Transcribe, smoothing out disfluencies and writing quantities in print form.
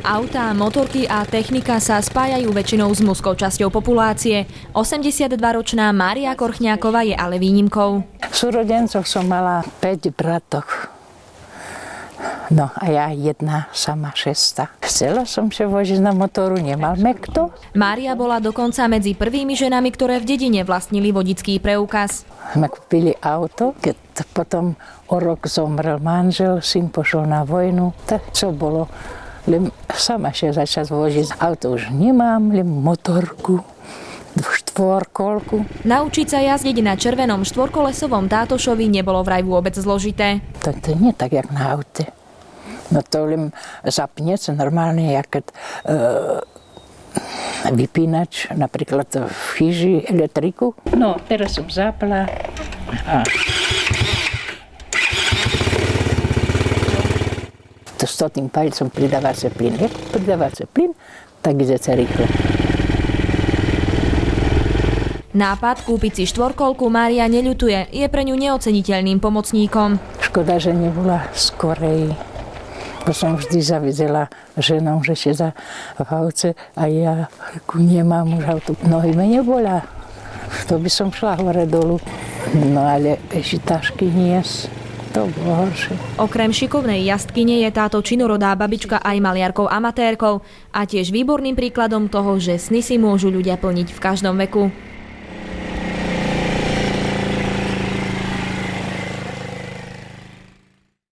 Autá, motorky a technika sa spájajú väčšinou s mužskou časťou populácie. 82-ročná Mária Korchňáková je ale výnimkou. V súrodencoch som mala 5 bratov. No a ja jedna, sama 6. Chcela som sa voziť na motoru, nemáme kto. Mária bola dokonca medzi prvými ženami, ktoré v dedine vlastnili vodický preukaz. Sme kúpili auto, keď potom o rok zomrel manžel, syn pošiel na vojnu. Tak čo bolo? Len sama sa začať voziť. Auto už nemám, len motorku. Štvorkolku. Naučiť sa jazdiť na červenom štvorkolesovom tátošovi nebolo vraj vôbec zložité. To nie tak, jak na aute. No to len zapne sa normálne, jak keď vypínač, napríklad v chyži elektriku. No, teraz som zapla. To 100. palcom pridávací plyn. Jak pridávací plyn, tak ide sa rýchlo. Nápad kúpiť si štvorkolku Mária neľutuje, je pre ňu neoceniteľným pomocníkom. Škoda, že nebola skorej. Bo som vždy zavidela ženom, že sa v aute a ja nemám už auto. Nohy mi nebola. To by som šla hore dolu. No ale ešte tašky niesť. To bolo horšie. Okrem šikovnej jazdkyne je táto činorodá babička aj maliarkou amatérkou a tiež výborným príkladom toho, že sny si môžu ľudia plniť v každom veku.